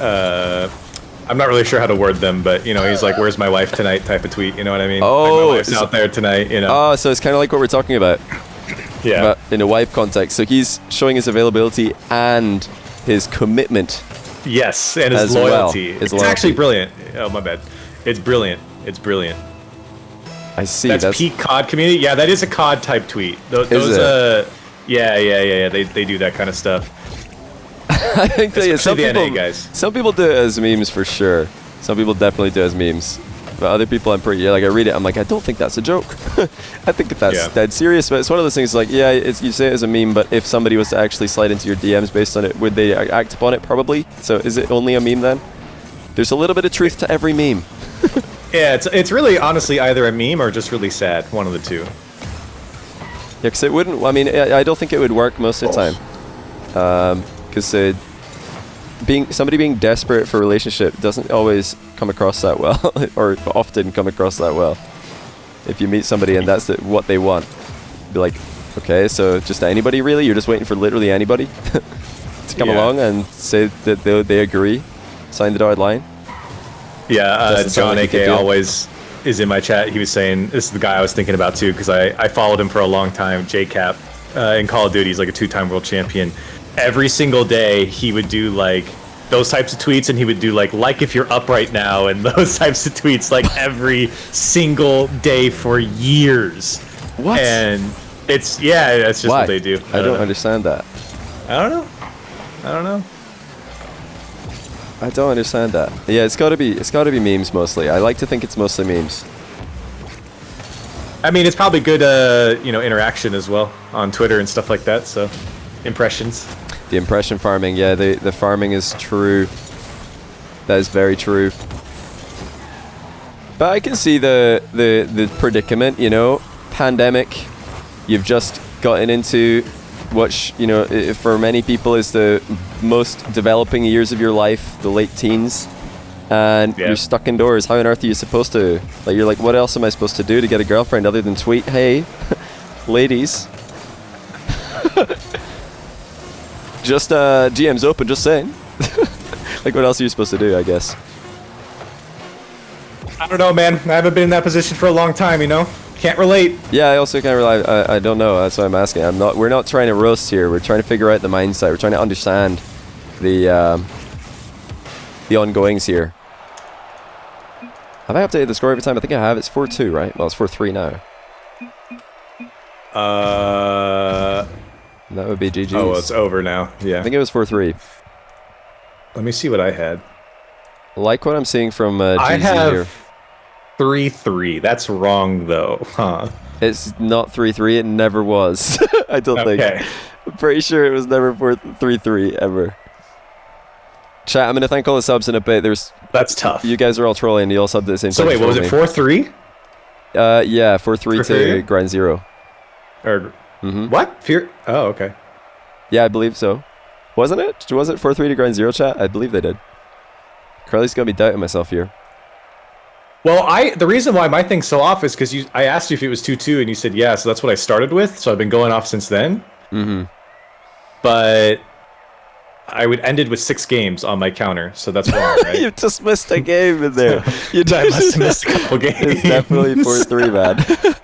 I'm not really sure how to word them, but he's like, "Where's my wife tonight?" type of tweet. You know what I mean? Oh, like my wife's out there tonight. Oh, so it's kind of like what we're talking about. Yeah. But in a wife context, so he's showing his availability and his commitment. Yes, and his loyalty. Well. It's actually brilliant. Oh, my bad. It's brilliant. It's brilliant. I see. That's peak COD community. Yeah, that is a COD type tweet. Those yeah. They do that kind of stuff. I think some people do it as memes for sure. Some people definitely do it as memes. But other people, I read it, I'm like, I don't think that's a joke. I think that's dead serious. But it's one of those things like, you say it as a meme, but if somebody was to actually slide into your DMs based on it, would they act upon it? Probably. So is it only a meme then? There's a little bit of truth to every meme. Yeah, it's really honestly either a meme or just really sad. One of the two. Yeah, because it wouldn't. I mean, I don't think it would work most of the time. Because somebody being desperate for a relationship doesn't always come across that well, or often come across that well. If you meet somebody and that's what they want, be like, okay, so just anybody really? You're just waiting for literally anybody to come along and say that they agree, sign the dotted line? Yeah, John, like AK, always is in my chat. He was saying, this is the guy I was thinking about too, because I followed him for a long time, JCap, in Call of Duty. He's like a 2-time world champion. Every single day he would do like those types of tweets, and he would do like if you're up right now, and those types of tweets like every single day for years. What? And that's just Why? what they do. I don't understand that. I don't know. I don't understand that. Yeah, it's got to be memes mostly. I like to think it's mostly memes. I mean, it's probably good interaction as well on Twitter and stuff like that, so impressions. The impression farming, yeah, the farming is true. That is very true. But I can see the predicament, pandemic. You've just gotten into what for many people is the most developing years of your life, the late teens, and you're stuck indoors. How on earth are you supposed to? You're like, what else am I supposed to do to get a girlfriend other than tweet, "Hey, ladies"? Just GM's open, just saying. What else are you supposed to do, I guess? I don't know, man. I haven't been in that position for a long time, Can't relate. Yeah, I also can't relate. I don't know. That's why I'm asking. We're not trying to roast here. We're trying to figure out the mindset. We're trying to understand the ongoings here. Have I updated the score every time? I think I have. It's 4-2, right? Well, it's 4-3 now. That would be GG's. Oh, well, it's over now. Yeah. I think it was 4-3. Let me see what I had. Like what I'm seeing from GG I have here. 3-3. That's wrong, though. Huh. It's not 3-3. It never was. I don't think. I'm pretty sure it was never 3-3 ever. Chat, I'm going to thank all the subs in a bit. That's tough. You guys are all trolling. You all subbed at the same time. So wait, what was it, 4-3? Yeah, 4-3 to Grind Zero. Or what? Oh, okay. Yeah, I believe so. Wasn't it? Was it 4-3 to Grind Zero, chat? I believe they did. Corelli's got me doubting myself here. Well, the reason why my thing's so off is because I asked you if it was 2-2, and you said yeah, so that's what I started with. So I've been going off since then. But I ended with 6 games on my counter, so that's wrong, right? You just missed a game in there. I must have missed a couple games. It's definitely 4-3, man.